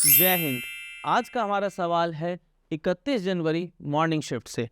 जय हिंद। आज का हमारा सवाल है 31 जनवरी मॉर्निंग शिफ्ट से।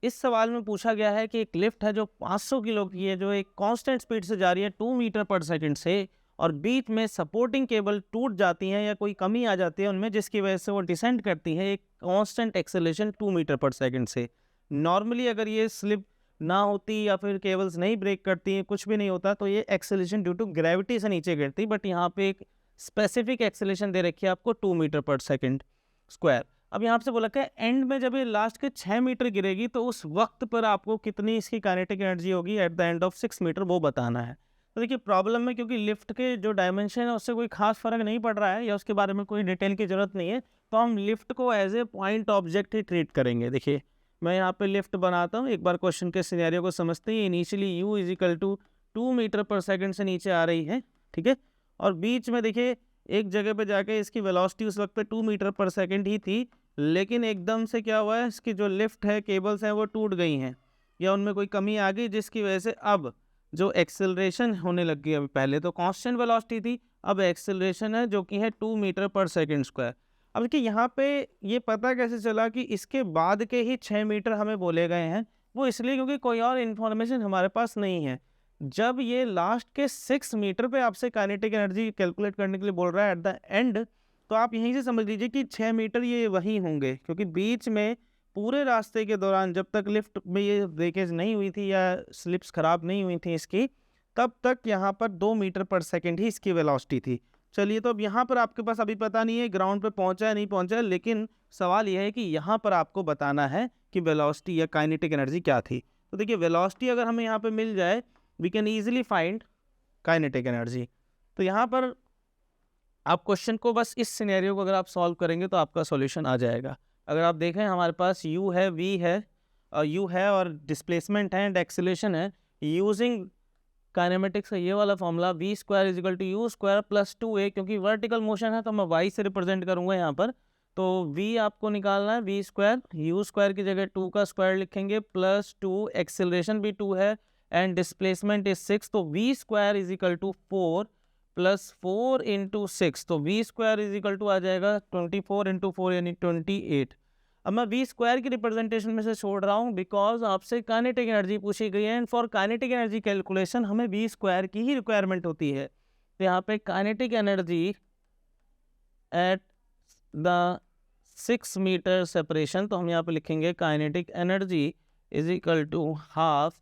इस सवाल में पूछा गया है कि एक लिफ्ट है जो 500 किलो की है, जो एक कांस्टेंट स्पीड से जा रही है 2 मीटर पर सेकंड से, और बीच में सपोर्टिंग केबल टूट जाती है या कोई कमी आ जाती है उनमें, जिसकी वजह से वो डिसेंड करती है एक constant acceleration 2 metre per second से। नॉर्मली अगर ये स्लिप ना होती या फिर केबल्स नहीं ब्रेक करती, कुछ भी नहीं होता, तो ये एक्सेलरेशन ड्यू टू ग्रेविटी से नीचे गिरती। बट यहाँ पे एक स्पेसिफिक एक्सेलरेशन दे रखी है आपको 2 मीटर पर सेकंड स्क्वायर। अब यहाँ से बोला है एंड में जब ये लास्ट के 6 मीटर गिरेगी तो उस वक्त पर आपको कितनी इसकी काइनेटिक एनर्जी होगी at the end of 6 metre, वो बताना है। तो देखिए प्रॉब्लम में, क्योंकि लिफ्ट के जो डायमेंशन है उससे कोई खास फर्क नहीं पड़ रहा है या उसके बारे में कोई डिटेल की जरूरत नहीं है, तो हम लिफ्ट को एज ए पॉइंट ऑब्जेक्ट ही ट्रीट करेंगे। देखिए मैं यहाँ पे लिफ्ट बनाता हूँ, एक बार क्वेश्चन के सिनेरियो को समझते हैं। Initially u is equal to 2 metre per second से नीचे आ रही है, ठीक है, और बीच में देखिए एक जगह पे जाके इसकी वेलोसिटी उस वक्त पे 2 मीटर पर सेकंड ही थी, लेकिन एकदम से क्या हुआ है, इसकी जो लिफ्ट है, केबल्स हैं, वो टूट गई हैं या उनमें कोई कमी आ गई, जिसकी वजह से अब जो एक्सेलरेशन होने लग गई, अभी पहले तो कांस्टेंट वेलोसिटी थी, अब एक्सेलरेशन है जो कि है 2 मीटर पर सेकंड स्क्वायर। अब देखिए यहाँ पे ये पता कैसे चला कि इसके बाद के ही 6 मीटर हमें बोले गए हैं, वो इसलिए क्योंकि कोई और इन्फॉर्मेशन हमारे पास नहीं है। जब ये लास्ट के 6 मीटर पे आपसे काइनेटिक एनर्जी कैलकुलेट करने के लिए बोल रहा है एट द एंड, तो आप यहीं से समझ लीजिए कि 6 मीटर ये वही होंगे, क्योंकि बीच में पूरे रास्ते के दौरान जब तक लिफ्ट में ये ब्रेकेज नहीं हुई थी या स्लिप्स खराब नहीं हुई थी इसकी, तब तक यहाँ पर 2 मीटर पर सेकंड ही इसकी वेलोसिटी थी। चलिए, तो अब यहाँ पर आपके पास अभी पता नहीं है ग्राउंड पे पहुँचा है नहीं पहुँचा है, लेकिन सवाल यह है कि यहाँ पर आपको बताना है कि वेलोसिटी या काइनेटिक एनर्जी क्या थी। तो देखिए वेलोसिटी अगर हमें यहाँ पर मिल जाए, we can easily find kinetic energy. तो यहाँ पर आप क्वेश्चन को बस इस सिनेरियो को अगर आप सॉल्व करेंगे तो आपका सॉल्यूशन आ जाएगा। अगर आप देखें हमारे पास u है, v है, u है और डिस्प्लेसमेंट है एंड एक्सीलरेशन है। यूजिंग काइनेमेटिक्स का ये वाला formula v square is equal to U square plus 2a, क्योंकि वर्टिकल मोशन है तो मैं y से रिप्रेजेंट करूँगा यहाँ पर। तो v आपको निकालना है v स्क्वायर, u स्क्वायर की जगह 2 का स्क्वायर लिखेंगे, प्लस 2, एक्सेलरेशन भी 2 है एंड डिस्प्लेसमेंट इज 6, तो v square is equal to 4 plus 4 into 6, तो v square is equal to आ जाएगा 24 इंटू 4 यानी 28। अब मैं वी स्क्वायर की रिप्रेजेंटेशन में से छोड़ रहा हूँ बिकॉज आपसे काइनेटिक एनर्जी पूछी गई है and for kinetic energy calculation हमें वी स्क्वायर की ही रिक्वायरमेंट होती है। तो यहाँ पे kinetic energy at the 6 metre separation, तो हम यहाँ पे लिखेंगे kinetic energy is equal to half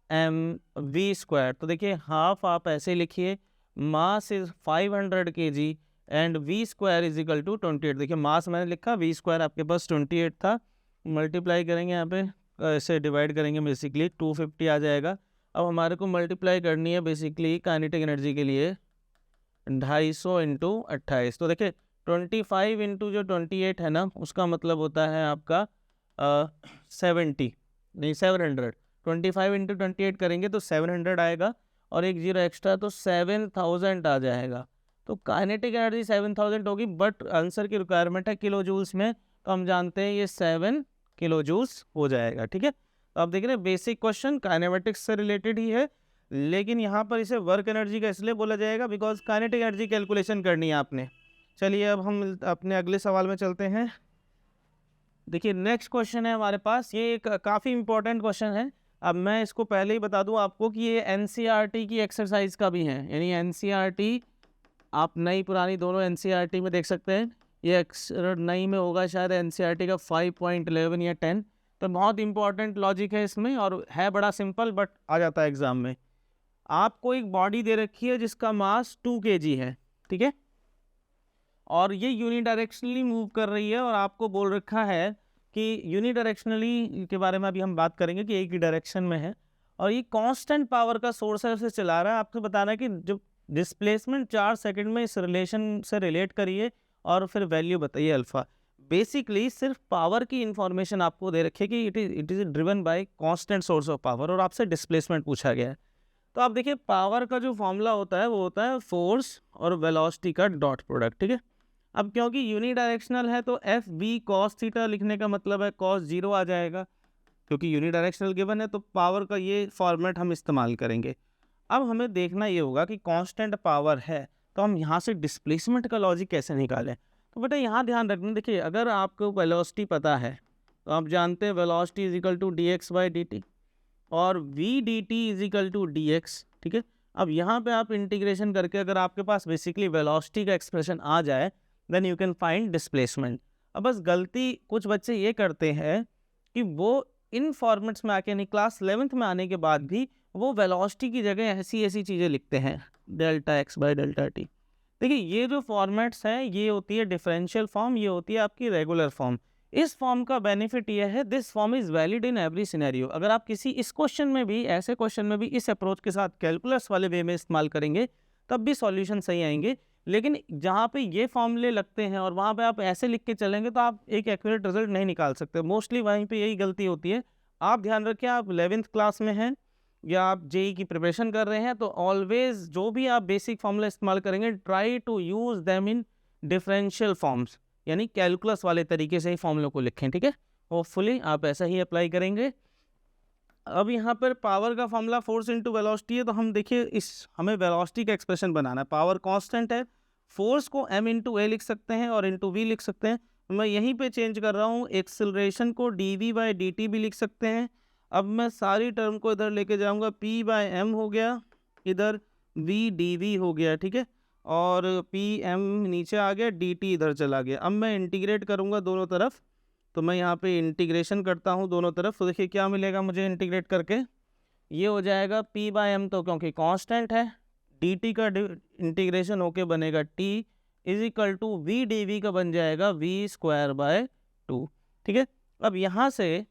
M V square. तो देखिए हाफ आप ऐसे लिखिए, mass is 500 kg and V square is equal to 28। देखिए मास मैंने लिखा, वी स्क्वायर आपके पास 28 था, मल्टीप्लाई करेंगे यहाँ पे, ऐसे डिवाइड करेंगे, बेसिकली 250 आ जाएगा। अब हमारे को मल्टीप्लाई करनी है बेसिकली काइनेटिक एनर्जी के लिए 250 इंटू 28। तो देखिए 25 इंटू जो 28 है ना, उसका मतलब होता है आपका 70 नहीं 700। 25 इंटू 28 करेंगे तो 700 आएगा और एक जीरो एक्स्ट्रा तो 7000 आ जाएगा। तो काइनेटिक एनर्जी 7000 होगी, बट आंसर की रिक्वायरमेंट है किलो जूल्स में, तो हम जानते हैं ये 7 किलो जूल्स हो जाएगा। ठीक है, तो आप देख रहे हैं बेसिक क्वेश्चन काइनेमेटिक्स से रिलेटेड ही है, लेकिन यहाँ पर इसे वर्क एनर्जी का इसलिए बोला जाएगा बिकॉज काइनेटिक एनर्जी कैलकुलेशन करनी है आपने। चलिए अब हम अपने अगले सवाल में चलते हैं। देखिए नेक्स्ट क्वेश्चन है हमारे पास, ये एक काफ़ी इंपॉर्टेंट क्वेश्चन है। अब मैं इसको पहले ही बता दूं आपको कि ये एनसीईआरटी की एक्सरसाइज का भी है, यानी एनसीईआरटी आप नई पुरानी दोनों एनसीईआरटी में देख सकते हैं। ये अक्सर नई में होगा शायद एनसीईआरटी का 5.11 या 10। तो बहुत इंपॉर्टेंट लॉजिक है इसमें और है बड़ा सिंपल, बट आ जाता है एग्जाम में। आपको एक बॉडी दे रखी है जिसका मास 2 kg है, ठीक है, और ये यूनिडायरेक्शनली मूव कर रही है और आपको बोल रखा है कि यूनिडायरेक्शनली के बारे में अभी हम बात करेंगे कि एक ही डायरेक्शन में है और ये कांस्टेंट पावर का सोर्स है, उसे चला रहा है। आपको बताना है कि जो डिस्प्लेसमेंट 4 सेकंड में इस रिलेशन से रिलेट करिए और फिर वैल्यू बताइए अल्फा। बेसिकली सिर्फ पावर की इंफॉर्मेशन आपको दे रखी है कि it is driven by constant source of power और आपसे डिस्प्लेसमेंट पूछा गया है। तो आप देखिए पावर का जो फॉर्मूला होता है वो होता है फोर्स और वेलोसिटी का डॉट प्रोडक्ट, ठीक है। अब क्योंकि यूनिडायरेक्शनल है तो एफ वी कॉस थीटा लिखने का मतलब है कॉस 0 आ जाएगा, क्योंकि यूनिडायरेक्शनल गिवन है तो पावर का ये फॉर्मेट हम इस्तेमाल करेंगे। अब हमें देखना ये होगा कि कांस्टेंट पावर है तो हम यहाँ से डिस्प्लेसमेंट का लॉजिक कैसे निकालें। तो बेटा यहाँ ध्यान रखना, देखिए अगर आपको वेलोसिटी पता है तो आप जानते हैं velocity is equal to D X by D T और V D T is equal to D X, ठीक है। अब यहाँ पे आप इंटीग्रेशन करके अगर आपके पास बेसिकली वेलोसिटी का एक्सप्रेशन आ जाए then you can find displacement. अब बस गलती कुछ बच्चे ये करते हैं कि वो इन फॉर्मेट्स में आके यानी क्लास 11th में आने के बाद भी वो वेलोसिटी की जगह ऐसी ऐसी चीज़ें लिखते हैं, delta x by delta T. देखिए ये जो फॉर्मेट्स हैं ये होती है डिफरेंशियल फॉर्म, ये होती है आपकी रेगुलर फॉर्म। इस फॉर्म का बेनिफिट ये है this form is valid in every scenario. अगर आप किसी इस क्वेश्चन में भी, ऐसे क्वेश्चन में भी इस अप्रोच के साथ कैलकुलस वाले वे में इस्तेमाल करेंगे तब भी सॉल्यूशन सही आएंगे। लेकिन जहाँ पे ये फॉर्मूले लगते हैं और वहाँ पे आप ऐसे लिख के चलेंगे तो आप एक एक्यूरेट रिजल्ट नहीं निकाल सकते। मोस्टली वहीं पे यही गलती होती है। आप ध्यान रखें, आप 11th क्लास में हैं या आप जेई की प्रिपरेशन कर रहे हैं तो ऑलवेज जो भी आप बेसिक फॉर्मूला इस्तेमाल करेंगे try to use them in differential forms, यानी कैलकुलस वाले तरीके से ही फॉर्मूलों को लिखें, ठीक है। होपफुली आप ऐसा ही अप्लाई करेंगे। अब यहाँ पर पावर का फॉर्मूला फोर्स इंटू वेलोसिटी है, तो हम देखिए हमें वेलोसिटी का एक्सप्रेशन बनाना है। पावर कांस्टेंट है, फोर्स को m इंटू ए लिख सकते हैं और इंटू वी लिख सकते हैं। मैं यहीं पे चेंज कर रहा हूँ, एक्सेलरेशन को डी बाई डी टी भी लिख सकते हैं। अब मैं सारी टर्म को इधर लेके जाऊँगा, p बाई एम हो गया, इधर v डी वी हो गया, ठीक है, और p m नीचे आ गया, डी टी इधर चला गया। अब मैं इंटीग्रेट करूँगा दोनों तरफ, तो मैं यहाँ पे इंटीग्रेशन करता हूँ दोनों तरफ, तो देखिए क्या मिलेगा मुझे इंटीग्रेट करके, ये हो जाएगा p बाई एम, तो क्योंकि कांस्टेंट है dt का इंटीग्रेशन होके बनेगा t is equal to V D V का बन जाएगा v स्क्वायर बाय 2, ठीक है। अब यहाँ से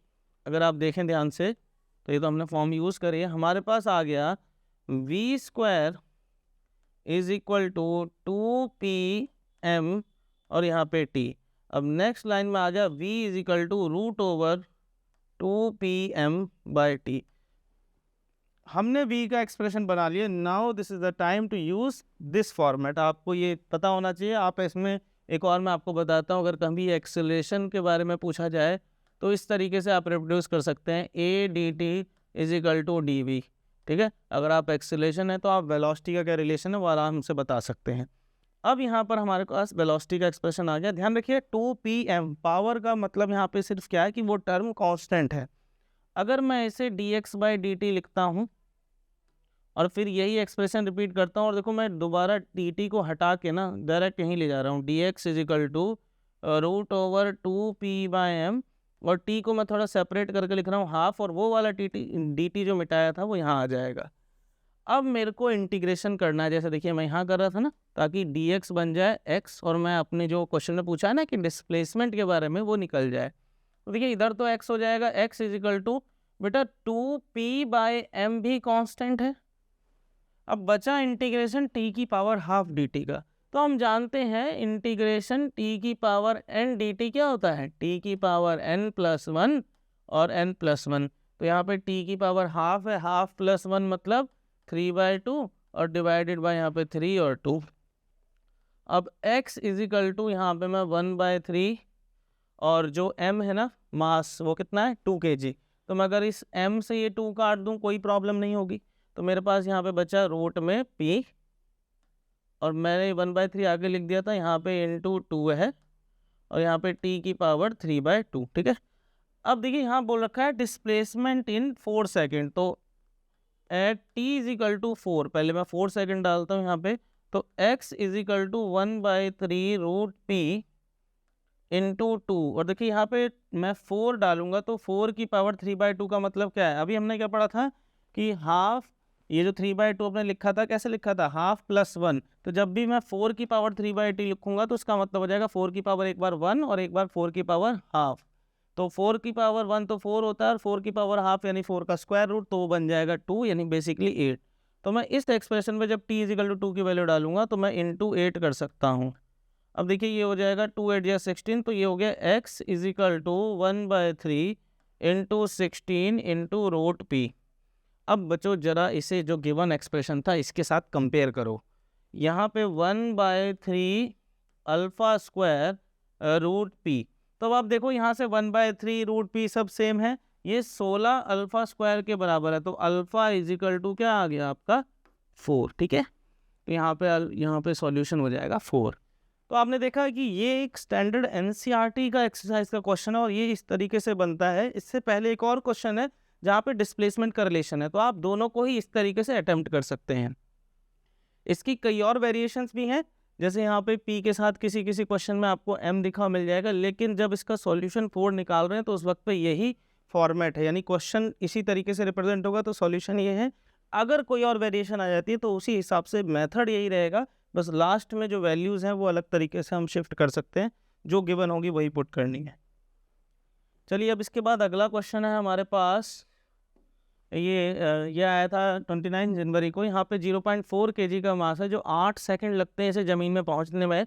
अगर आप देखें ध्यान से तो ये तो हमने फॉर्म यूज़ करी है, हमारे पास आ गया v square is equal to 2pm और यहाँ पे t। अब नेक्स्ट लाइन में आ जाए v is equal to root over 2pm by T. हमने v का एक्सप्रेशन बना लिया। Now this is the time to use this format. आपको ये पता होना चाहिए। आप इसमें एक और मैं आपको बताता हूँ, अगर कभी एक्सेलरेशन के बारे में पूछा जाए तो इस तरीके से आप रिप्रोड्यूस कर सकते हैं, a D T is equal to D V, ठीक है। अगर आप एक्सेलरेशन है तो आप वेलोसिटी का क्या रिलेशन है वो आराम से बता सकते हैं। अब यहाँ पर हमारे पास वेलोसिटी का एक्सप्रेशन आ गया। ध्यान रखिए 2pm पावर का मतलब यहाँ पे सिर्फ क्या है कि वो टर्म कांस्टेंट है। अगर मैं इसे dx बाई डी टी लिखता हूँ और फिर यही एक्सप्रेशन रिपीट करता हूँ, और देखो मैं दोबारा dt को हटा के ना डायरेक्ट यहीं ले जा रहा हूँ, dx is equal to root over 2p by M, और t को मैं थोड़ा सेपरेट करके लिख रहा हूँ हाफ, और वो वाला dt जो मिटाया था वो यहाँ आ जाएगा। अब मेरे को इंटीग्रेशन करना है, जैसे देखिए मैं यहाँ कर रहा था ना, ताकि dx बन जाए x और मैं अपने जो क्वेश्चन में पूछा है ना कि डिस्प्लेसमेंट के बारे में वो निकल जाए। तो देखिए इधर तो x हो जाएगा, x इज इक्वल टू बेटा 2p बाई एम भी कांस्टेंट है। अब बचा इंटीग्रेशन t की पावर हाफ dt का, तो हम जानते हैं इंटीग्रेशन t की पावर n dt क्या होता है, t की पावर n प्लस 1 और n प्लस 1। तो यहाँ पे t की पावर हाफ है, हाफ प्लस 1 मतलब 3/2 और डिवाइडेड बाय यहाँ पे 3 और 2। अब x इज इक्वल टू यहाँ पे मैं 1/3 और जो m है ना मास वो कितना है 2 kg। तो मैं अगर इस m से ये 2 काट दूँ कोई प्रॉब्लम नहीं होगी। तो मेरे पास यहाँ पे बचा रूट में p और मैंने 1/3 आगे लिख दिया था, यहाँ पे इंटू 2 है और यहाँ पे t की पावर 3/2, ठीक है। अब देखिए यहाँ बोल रखा है डिस्प्लेसमेंट इन 4 सेकेंड, तो at t is equal to 4, पहले मैं 4 सेकेंड डालता हूँ यहाँ पे, तो x is equal to 1/3 root p into 2, और देखिए यहाँ पे मैं 4 डालूंगा तो 4 की पावर 3/2 का मतलब क्या है, अभी हमने क्या पढ़ा था कि हाफ, ये जो 3/2 आपने लिखा था कैसे लिखा था, हाफ प्लस 1। तो जब भी मैं 4 की पावर 3/2 लिखूंगा तो इसका मतलब हो जाएगा 4 की पावर एक बार 1 और एक बार 4 की पावर हाफ। तो 4 की पावर 1 तो 4 होता है और 4 की पावर हाफ यानी 4 का स्क्वायर रूट, तो वो बन जाएगा 2 यानी बेसिकली 8। तो मैं इस एक्सप्रेशन में जब t इजिकल टू 2 की वैल्यू डालूंगा तो मैं इंटू 8 कर सकता हूँ। अब देखिए ये हो जाएगा 2 8 या 16, तो ये हो गया x is equal to 1/3 into 16 into root p। अब बच्चों जरा इसे जो गिवन एक्सप्रेशन था इसके साथ कंपेयर करो। यहाँ पे 1/3 अल्फ़ा स्क्वायर रूट p, तो अब आप देखो यहाँ से 1/3 रूट p सब सेम है, ये 16 अल्फ़ा स्क्वायर के बराबर है, तो अल्फ़ा इजिकल टू क्या आ गया आपका 4, ठीक है। तो यहाँ पे सॉल्यूशन हो जाएगा 4। तो आपने देखा कि ये एक स्टैंडर्ड एनसीईआरटी का एक्सरसाइज का क्वेश्चन है और ये इस तरीके से बनता है। इससे पहले एक और क्वेश्चन है जहाँ पे डिस्प्लेसमेंट का रिलेशन है, तो आप दोनों को ही इस तरीके से अटेम्प्ट कर सकते हैं। इसकी कई और वेरिएशंस भी हैं, जैसे यहाँ पे पी के साथ किसी किसी क्वेश्चन में आपको एम दिखा मिल जाएगा, लेकिन जब इसका सॉल्यूशन 4 निकाल रहे हैं तो उस वक्त पे यही फॉर्मेट है, यानी क्वेश्चन इसी तरीके से रिप्रेजेंट होगा, तो सॉल्यूशन ये है। अगर कोई और वेरिएशन आ जाती है तो उसी हिसाब से मेथड यही रहेगा, बस लास्ट में जो वैल्यूज़ हैं वो अलग तरीके से हम शिफ्ट कर सकते हैं, जो गिवन होगी वही पुट करनी है। चलिए अब इसके बाद अगला क्वेश्चन है हमारे पास, ये आया था 29 जनवरी को। यहाँ पे 0.4 kg का मास है जो 8 सेकंड लगते हैं इसे ज़मीन में पहुँचने में,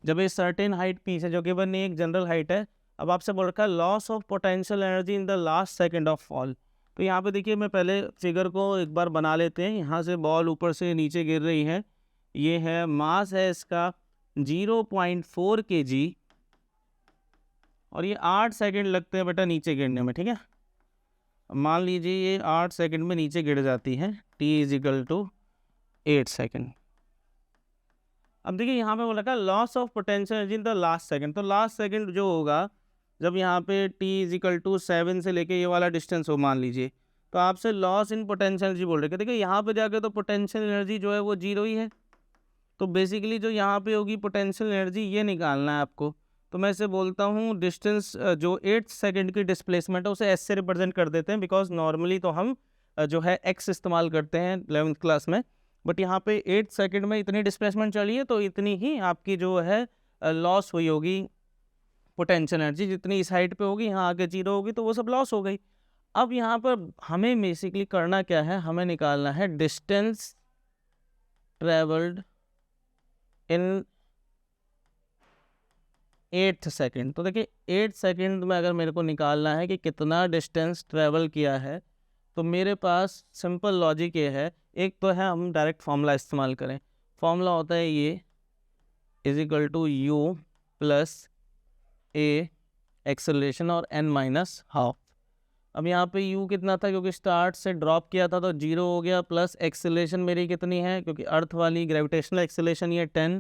जब ये सर्टेन हाइट पी है जो गिवन नहीं एक जनरल हाइट है। अब आपसे बोल रखा है loss of potential energy in the last second of fall. तो यहाँ पे देखिए, मैं पहले फिगर को एक बार बना लेते हैं। यहाँ से बॉल ऊपर से नीचे गिर रही है, ये है मास है इसका 0.4 kg और ये 8 सेकंड लगते हैं बेटा नीचे गिरने में, ठीक है। मान लीजिए ये 8 सेकंड में नीचे गिर जाती है, t = 8 सेकंड। अब देखिए यहाँ पे बोला था loss of potential energy in the last second, तो लास्ट सेकंड जो होगा जब यहाँ पे t = 7 से लेके ये वाला डिस्टेंस हो मान लीजिए, तो आपसे लॉस इन पोटेंशियल एनर्जी बोल रहे हैं। देखिए यहाँ पे जाके तो पोटेंशियल एनर्जी जो है वो 0 ही है, तो बेसिकली जो यहाँ पे होगी पोटेंशियल एनर्जी ये निकालना है आपको। तो मैं इसे बोलता हूँ डिस्टेंस, जो 8 सेकंड की डिस्प्लेसमेंट है उसे एस से रिप्रेजेंट कर देते हैं, बिकॉज नॉर्मली तो हम जो है एक्स इस्तेमाल करते हैं 11th क्लास में, बट यहाँ पे 8 सेकंड में इतनी डिस्प्लेसमेंट चली है तो इतनी ही आपकी जो है लॉस हुई होगी पोटेंशियल एनर्जी, जितनी इस हाइट पे होगी यहाँ आगे 0 होगी तो वो सब लॉस हो गई। अब यहाँ पर हमें बेसिकली करना क्या है, हमें निकालना है डिस्टेंस ट्रेवल्ड इन 8 सेकंड। तो देखिए 8 सेकंड में अगर मेरे को निकालना है कि कितना डिस्टेंस ट्रेवल किया है, तो मेरे पास सिंपल लॉजिक ये है, एक तो है हम डायरेक्ट फॉर्मूला इस्तेमाल करें। फॉर्मूला होता है ये = u + a एक्सेलरेशन और n-12। अब यहाँ पे u कितना था, क्योंकि स्टार्ट से ड्रॉप किया था तो 0 हो गया, प्लस एक्सेलरेशन मेरी कितनी है, क्योंकि अर्थ वाली ग्रेविटेशनल एक्सेलरेशन ये 10,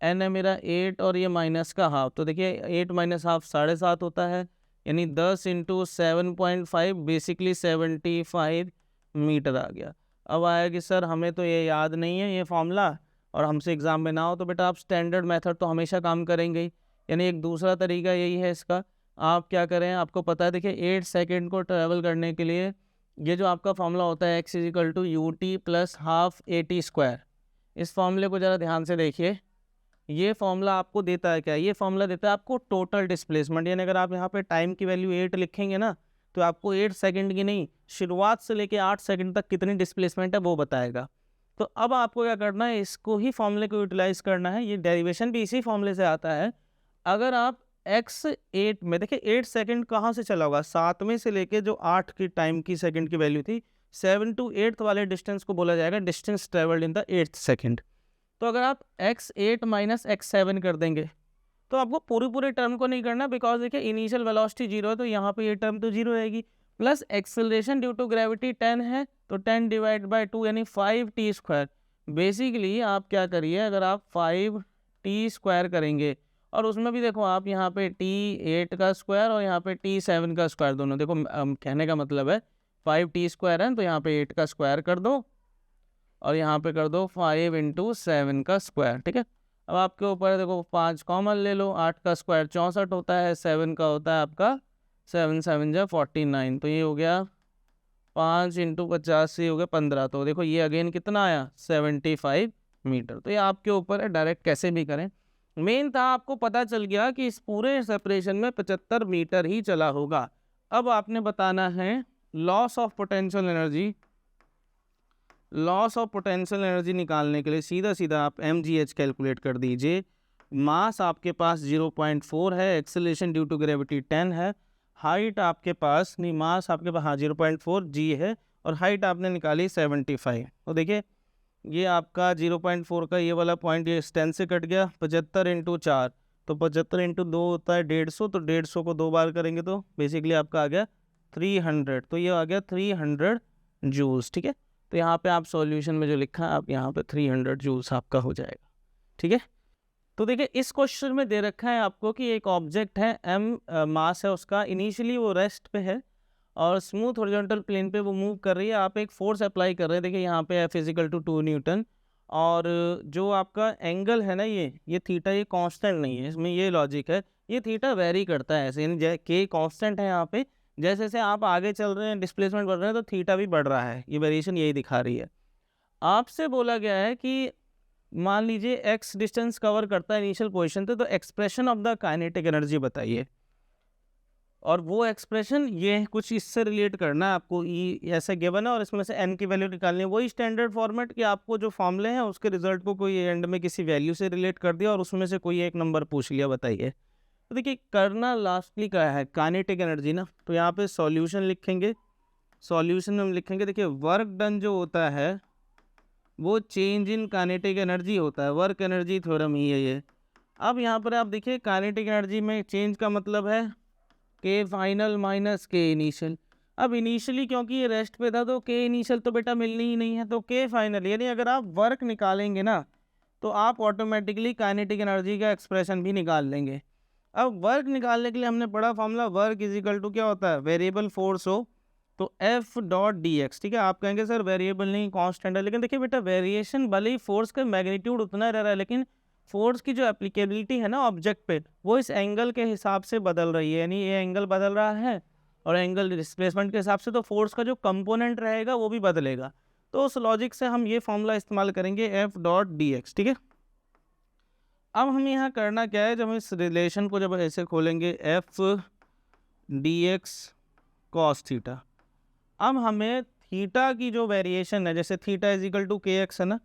n है मेरा 8 और ये माइनस का हाफ। तो देखिए 8 - हाफ 7.5 होता है, यानी 10 × 7.5 बेसिकली 75 मीटर आ गया। अब आया कि सर हमें तो ये याद नहीं है ये फॉर्मूला और हमसे एग्ज़ाम में ना हो, तो बेटा आप स्टैंडर्ड मेथड तो हमेशा काम करेंगे ही, यानी एक दूसरा तरीका यही है इसका। आप क्या करें, आपको पता है देखिए 8 सेकंड को ट्रैवल करने के लिए ये जो आपका फॉर्मूला होता है x = ut + ½ at², इस फॉर्मूले को ज़रा ध्यान से देखिए। ये फॉर्मूला आपको देता है क्या, ये फॉर्मूला देता है आपको टोटल डिस्प्लेसमेंट, यानी अगर आप यहाँ पे टाइम की वैल्यू 8 लिखेंगे ना, तो आपको 8 सेकंड की नहीं, शुरुआत से लेके 8 सेकंड तक कितनी डिस्प्लेसमेंट है वो बताएगा। तो अब आपको क्या करना है, इसको ही फॉर्मूले को यूटिलाइज करना है, ये डेरिवेशन भी इसी फॉर्मूले से आता है। अगर आप x8 में देखिए 8 सेकंड कहाँ से चला होगा, 7वें से लेके जो 8 की टाइम की सेकंड की वैल्यू थी, 7 to 8 वाले डिस्टेंस को बोला जाएगा distance travelled in the 8th second. तो अगर आप x8 - x7 कर देंगे तो आपको पूरे टर्म को नहीं करना, बिकॉज देखिए इनिशियल वेलोसिटी 0 है तो यहाँ पे ये टर्म तो 0 रहेगी, plus acceleration due to gravity 10 है तो 10 / 2 यानी 5t²। बेसिकली आप क्या करिए, अगर आप 5t² करेंगे और उसमें भी देखो आप यहाँ पे t8 का स्क्वायर और यहाँ पे t7 का स्क्वायर, दोनों देखो कहने का मतलब है 5t² है तो यहाँ पे 8 का स्क्वायर कर दो और यहाँ पे कर दो 5 × 7 का स्क्वायर, ठीक है। अब आपके ऊपर देखो 5 कॉमन ले लो, 8 का स्क्वायर 64 होता है, 7 का होता है आपका 7 × 7 = 49, तो ये हो गया 5 × 50 से हो गया 15, तो देखो ये अगेन कितना आया 75 मीटर। तो ये आपके ऊपर है, डायरेक्ट कैसे भी करें। मेन था आपको पता चल गया कि इस पूरे सेपरेशन में 75 मीटर ही चला होगा। अब आपने बताना है loss of potential energy. Loss of potential energy निकालने के लिए सीधा आप mgh कैलकुलेट कर दीजिए। मास आपके पास 0.4 है, एक्सेलरेशन ड्यू टू ग्रेविटी 10 है, हाइट आपके पास नहीं, मास आपके पास हाँ 0.4 g है और हाइट आपने निकाली 75। तो देखिए ये आपका 0.4 का ये वाला पॉइंट ये 10 से कट गया, 75 × 4 तो 75 × 2 होता है 150, तो 150 को 2 बार करेंगे तो बेसिकली आपका आ गया 300, तो ये आ गया 300 जूल्स, ठीक है। तो यहाँ पे आप सॉल्यूशन में जो लिखा है आप यहाँ पे 300 जूल्स आपका हो जाएगा, ठीक है। तो देखिए इस क्वेश्चन में दे रखा है आपको कि एक ऑब्जेक्ट है m मास है उसका, इनिशियली वो रेस्ट पे है और स्मूथ हॉरिजॉन्टल प्लेन पे वो मूव कर रही है। आप एक फोर्स अप्लाई कर रहे हैं, देखिए यहाँ पे F = 2 न्यूटन, और जो आपका एंगल है ना ये थीटा, ये कांस्टेंट नहीं है, इसमें ये लॉजिक है, ये थीटा वेरी करता है ऐसे, यानी के कांस्टेंट है यहाँ पे, जैसे जैसे आप आगे चल रहे हैं डिस्प्लेसमेंट बढ़ रहे हैं तो थीटा भी बढ़ रहा है, ये वेरिएशन यही दिखा रही है। आपसे बोला गया है कि मान लीजिए x डिस्टेंस कवर करता है इनिशियल पोजीशन पे, तो expression of the kinetic energy बताइए, और वो एक्सप्रेशन ये कुछ इससे रिलेट करना है आपको, ई ऐसा गिवन है और इसमें से n की वैल्यू निकालनी है। वही स्टैंडर्ड फॉर्मेट कि आपको जो फॉर्मूले हैं उसके रिजल्ट को कोई एंड में किसी वैल्यू से रिलेट कर दिया और उसमें से कोई एक नंबर पूछ लिया, बताइए। तो देखिए करना लास्टली क्या है, काइनेटिक एनर्जी ना, तो यहाँ पे सॉल्यूशन लिखेंगे, सॉल्यूशन में हम लिखेंगे, देखिए वर्क डन जो होता है वो चेंज इन काइनेटिक एनर्जी होता है, वर्क एनर्जी थ्योरम ही है ये। अब यहाँ पर आप देखिए काइनेटिक एनर्जी में चेंज का मतलब है के फाइनल माइनस के इनिशियल। अब इनिशियली क्योंकि ये रेस्ट पे था तो के इनिशियल तो बेटा मिलनी ही नहीं है, तो के फाइनल, यानी अगर आप वर्क निकालेंगे ना तो आप ऑटोमेटिकली काइनेटिक एनर्जी का एक्सप्रेशन भी निकाल लेंगे। अब वर्क निकालने के लिए हमने पढ़ा फॉर्मूला, वर्क = क्या होता है, वेरिएबल फोर्स हो तो F.dx, ठीक है। आप कहेंगे सर वेरिएबल नहीं कांस्टेंट है, लेकिन देखिए बेटा वेरिएशन भले ही फोर्स का मैग्नीट्यूड उतना रह रहा है, लेकिन फोर्स की जो एप्लीकेबिलिटी है ना ऑब्जेक्ट पे, वो इस एंगल के हिसाब से बदल रही है, यानी ये एंगल बदल रहा है और एंगल डिस्प्लेसमेंट के हिसाब से तो फोर्स का जो कंपोनेंट रहेगा वो भी बदलेगा। तो उस लॉजिक से हम ये फॉर्मूला इस्तेमाल करेंगे F.dx, ठीक है। अब हमें यहाँ करना क्या है, जब हम इस रिलेशन को जब ऐसे खोलेंगे F.dx cos थीटा, अब हमें थीटा की जो वेरिएशन है, जैसे थीटा = kx है ना,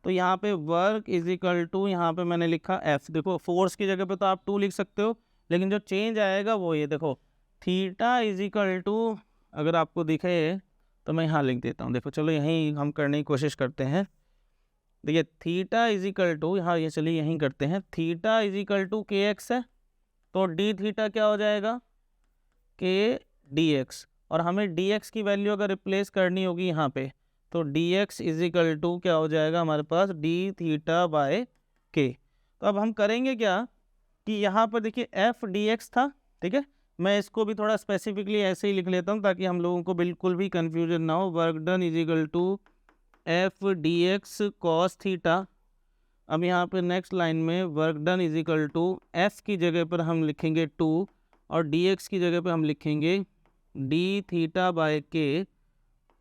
तो यहाँ पे वर्क = यहाँ पे मैंने लिखा f, देखो फोर्स की जगह पे तो आप 2 लिख सकते हो, लेकिन जो चेंज आएगा वो ये देखो थीटा = अगर आपको दिखे तो मैं यहाँ लिख देता हूँ, देखो चलो यहीं हम करने की कोशिश करते हैं। देखिए थीटा = यहाँ ये चलिए यहीं करते हैं, थीटा = kx है तो डी थीटा क्या हो जाएगा, k dx, और हमें dx की वैल्यू अगर रिप्लेस करनी होगी यहाँ पे तो dx = क्या हो जाएगा हमारे पास, d थीटा बाय k। तो अब हम करेंगे क्या कि यहाँ पर देखिए F.dx था, ठीक है, मैं इसको भी थोड़ा स्पेसिफिकली ऐसे ही लिख लेता हूँ ताकि हम लोगों को बिल्कुल भी कन्फ्यूजन ना हो। Work done = F.dx cos theta. अब यहाँ पर नेक्स्ट लाइन में वर्क डन = F की जगह पर हम लिखेंगे 2 और dx की जगह पे हम लिखेंगे d थीटा बाय k,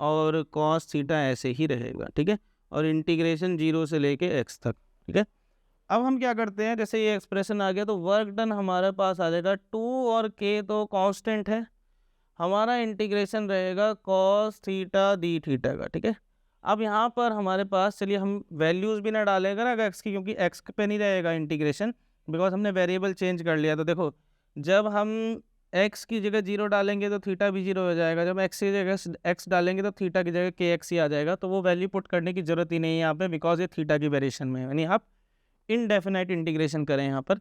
और cos थीटा ऐसे ही रहेगा, ठीक है, और इंटीग्रेशन 0 से लेके x तक, ठीक है। अब हम क्या करते हैं, जैसे ये एक्सप्रेशन आ गया तो वर्क डन हमारे पास आ जाएगा 2 और k तो कांस्टेंट है, हमारा इंटीग्रेशन रहेगा cos थीटा d थीटा का, ठीक है। अब यहाँ पर हमारे पास, चलिए हम वैल्यूज़ भी ना डालेगा ना x की, क्योंकि x पे नहीं रहेगा इंटीग्रेशन, बिकॉज हमने वेरिएबल चेंज कर लिया। तो देखो जब हम x की जगह 0 डालेंगे तो थीटा भी 0 हो जाएगा, जब x की जगह x डालेंगे तो थीटा की जगह kx ही आ जाएगा, तो वो वैल्यू पुट करने की ज़रूरत ही नहीं है यहाँ पे, बिकॉज ये थीटा की वेरिएशन में है, यानी आप इनडेफिनाइट इंटीग्रेशन करें यहाँ पर।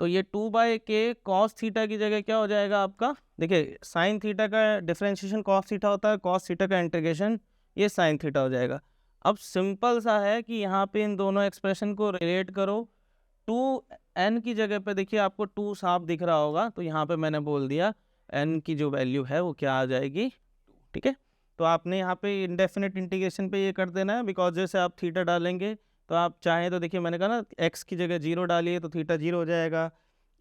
तो ये 2/k cos थीटा की जगह क्या हो जाएगा आपका, देखिए साइन थीटा का डिफ्रेंशिएशन cos थीटा होता है, cos थीटा का इंटीग्रेशन ये साइन थीटा हो जाएगा। अब सिंपल सा है कि यहाँ पे इन दोनों एक्सप्रेशन को रिलेट करो, 2n की जगह पे देखिए आपको 2 साफ दिख रहा होगा, तो यहाँ पे मैंने बोल दिया n की जो वैल्यू है वो क्या आ जाएगी, ठीक है। तो आपने यहाँ पे इंडेफिनिट इंटीग्रेशन पे ये कर देना है, बिकॉज जैसे आप थीटा डालेंगे तो आप चाहें तो देखिए मैंने कहा ना x की जगह 0 डालिए तो थीटा 0 हो जाएगा,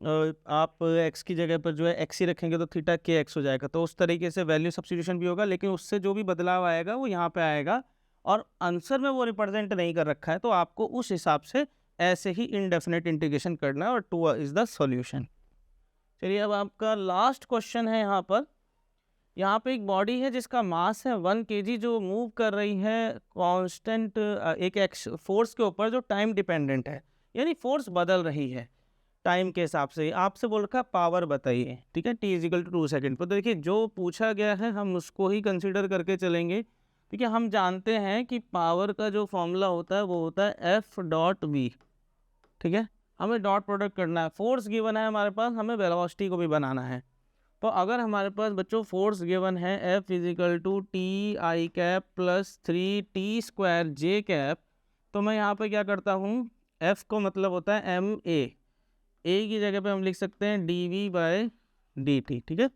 आप x की जगह पर जो है x ही रखेंगे तो थीटा kx हो जाएगा। तो उस तरीके से वैल्यू सब्स्टिट्यूशन भी होगा, लेकिन उससे जो भी बदलाव आएगा वो यहाँ पे आएगा, और आंसर में वो रिप्रेजेंट नहीं कर रखा है, तो आपको उस हिसाब से ऐसे ही इनडेफिनेट इंटीग्रेशन करना है, और 2 इज़ द सॉल्यूशन। चलिए अब आपका लास्ट क्वेश्चन है यहाँ पे एक बॉडी है जिसका मास है 1 kg, जो मूव कर रही है कांस्टेंट एक फोर्स के ऊपर जो टाइम डिपेंडेंट है, यानी फोर्स बदल रही है टाइम के हिसाब से। आपसे बोल रखा पावर बताइए, ठीक है, t = 2 सेकेंड पर। तो देखिए जो पूछा गया है हम उसको ही कंसिडर करके चलेंगे, ठीक है। हम जानते हैं कि पावर का जो फॉर्मूला होता है वो होता है F.v, ठीक है। हमें डॉट प्रोडक्ट करना है, फोर्स गिवन है हमारे पास, हमें वेलोसिटी को भी बनाना है। तो अगर हमारे पास बच्चों फोर्स गिवन है F = ti cap + 3t² j cap, तो मैं यहाँ पे क्या करता हूँ, एफ को मतलब होता है एम ए की जगह पे हम लिख सकते हैं D V by D T, ठीक है।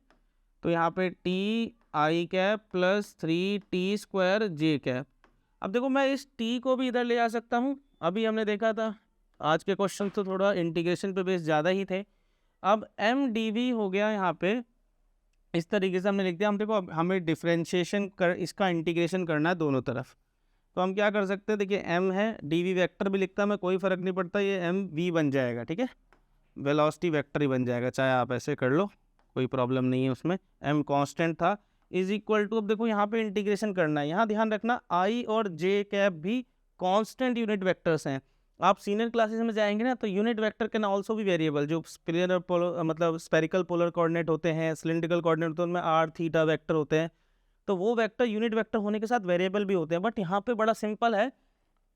तो यहाँ पे T I cap plus 3t square J cap. अब देखो मैं इस t को भी इधर ले आ सकता हूँ, अभी हमने देखा था आज के क्वेश्चन तो थोड़ा इंटीग्रेशन पे बेस ज़्यादा ही थे। अब एम डी वी हो गया यहाँ पे, इस तरीके से हमने लिख दिया। हम देखो अब हमें डिफ्रेंशिएशन कर इसका इंटीग्रेशन करना है दोनों तरफ, तो हम क्या कर सकते हैं, देखिए m है, डी वी वैक्टर भी लिखता है मैं, कोई फ़र्क नहीं पड़ता, ये एम वी बन जाएगा, ठीक है, वेलोसिटी वेक्टर ही बन जाएगा, चाहे आप ऐसे कर लो, कोई प्रॉब्लम नहीं है उसमें। m कांस्टेंट था, इज इक्वल टू, अब देखो यहाँ पे इंटीग्रेशन करना है, यहाँ ध्यान रखना i और j कैप भी कांस्टेंट यूनिट वेक्टर्स हैं। आप सीनियर क्लासेस में जाएंगे ना, तो यूनिट वेक्टर कैन आल्सो भी वेरिएबल, जो स्पिरियर पोलर मतलब स्पेरिकल पोलर कोऑर्डिनेट होते हैं, सिलिंड्रिकल कोऑर्डिनेट होते हैं, उनमें r थीटा वेक्टर होते हैं, तो वो वेक्टर यूनिट वेक्टर होने के साथ वेरिएबल भी होते हैं। बट यहाँ पे बड़ा सिंपल है,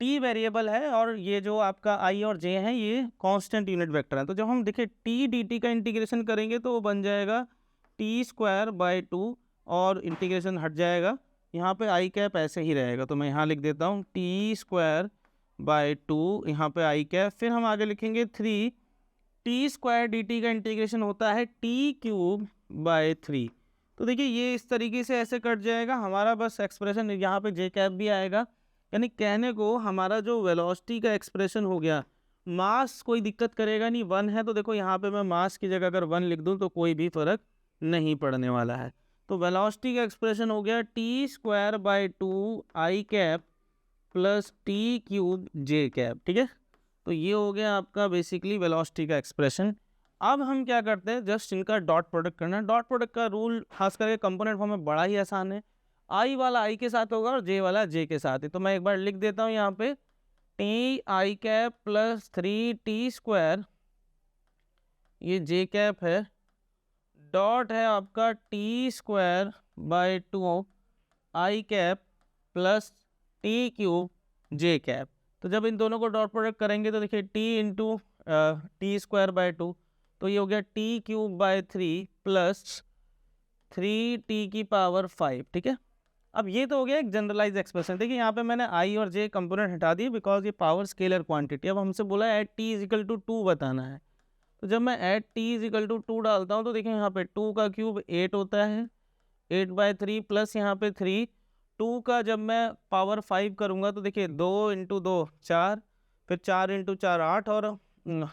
टी वेरिएबल है और ये जो आपका आई और जे है ये कांस्टेंट यूनिट वेक्टर है। तो जब हम देखिए टी डी टी का इंटीग्रेशन करेंगे तो वो बन जाएगा टी स्क्वायर बाई 2 और इंटीग्रेशन हट जाएगा, यहाँ पे आई कैप ऐसे ही रहेगा, तो मैं यहाँ लिख देता हूँ टी स्क्वायर बाई 2, यहाँ पे आई कैप, फिर हम आगे लिखेंगे 3 टी स्क्वायर डी टी का इंटीग्रेशन होता है टी क्यूब बाई 3। तो देखिए ये इस तरीके से ऐसे कट जाएगा हमारा, बस एक्सप्रेशन यहाँ पे जे कैप भी आएगा, यानी कहने को हमारा जो वेलोसिटी का एक्सप्रेशन हो गया, मास कोई दिक्कत करेगा नहीं, 1 है तो देखो यहाँ पे मैं मास की जगह अगर 1 लिख दूँ तो कोई भी फ़र्क नहीं पड़ने वाला है। तो वेलोसिटी का एक्सप्रेशन हो गया T square by 2 I cap plus T cube J cap, ठीक है। तो ये हो गया आपका बेसिकली वेलोसिटी का एक्सप्रेशन। अब हम क्या करते हैं, जस्ट इनका डॉट प्रोडक्ट करना है। डॉट प्रोडक्ट का रूल खास करके कंपोनेंट फॉर्म में बड़ा ही आसान है, आई वाला आई के साथ होगा और जे वाला जे के साथ है। तो मैं एक बार लिख देता हूँ यहाँ पे T I cap plus 3t square, ये जे कैप है, डॉट है आपका T square by 2 I cap plus T cube J cap. तो जब इन दोनों को डॉट प्रोडक्ट करेंगे तो देखिए T into T square by 2, तो ये हो गया T cube by 3 plus 3t की पावर 5, ठीक है। अब ये तो हो गया एक जनरलाइज एक्सप्रेशन। देखिए यहाँ पे मैंने आई और जे कंपोनेंट हटा दिए बिकॉज ये पावर स्केलर क्वांटिटी। अब हमसे बोला है at T is equal to 2 बताना है, तो जब मैं at T is equal to 2 डालता हूँ तो देखिए यहाँ पे 2 का क्यूब 8 होता है, 8/3 प्लस यहाँ पे 3, 2 का जब मैं पावर 5 करूँगा तो देखिए 2 इंटू 2 4, फिर 4 इंटू 4 8 और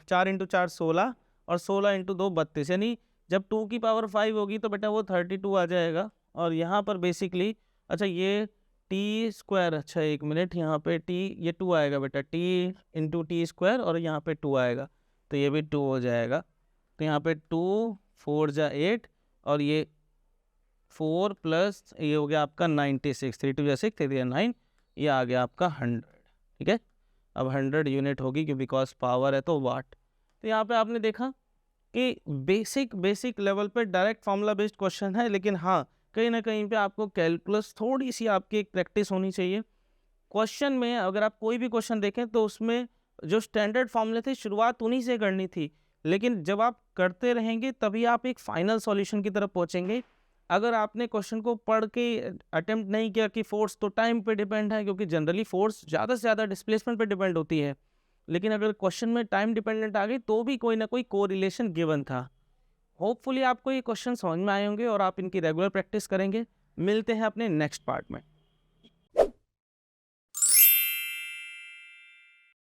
4 इंटू 4 16 और 16 इंटू 2 32, यानी जब 2 की पावर 5 होगी तो बेटा वो 32 आ जाएगा। और यहाँ पर बेसिकली अच्छा ये टी स्क्वायर, अच्छा एक मिनट, यहाँ पे टी ये 2 आएगा बेटा, टी इंटू टी स्क्वायर और यहाँ पे 2 आएगा, तो ये भी 2 हो जाएगा। तो यहाँ पे 2 4 जा 8 और ये 4 प्लस ये हो गया आपका 96, 3 2 जा 6 3 या 9, ये आ गया आपका 100, ठीक है। अब 100 यूनिट होगी क्योंकि बिकॉज पावर है तो वाट। तो यहाँ पे आपने देखा कि बेसिक लेवल पे डायरेक्ट फार्मूला बेस्ड क्वेश्चन है, लेकिन हाँ कहीं ना कहीं पे आपको कैलकुलस थोड़ी सी आपकी एक प्रैक्टिस होनी चाहिए। क्वेश्चन में अगर आप कोई भी क्वेश्चन देखें तो उसमें जो स्टैंडर्ड फॉर्मूले थे शुरुआत उन्हीं से करनी थी, लेकिन जब आप करते रहेंगे तभी आप एक फाइनल सॉल्यूशन की तरफ पहुंचेंगे। अगर आपने क्वेश्चन को पढ़ के अटेम्प्ट नहीं किया कि फोर्स तो टाइम पे डिपेंड है, क्योंकि जनरली फोर्स ज़्यादा से ज़्यादा डिस्प्लेसमेंट पे डिपेंड होती है, लेकिन अगर क्वेश्चन में टाइम डिपेंडेंट आ गई तो भी कोई ना कोई कोरिलेशन गिवन था। होपफुली आपको ये क्वेश्चन समझ में आए होंगे और आप इनकी रेगुलर प्रैक्टिस करेंगे। मिलते हैं अपने नेक्स्ट पार्ट में।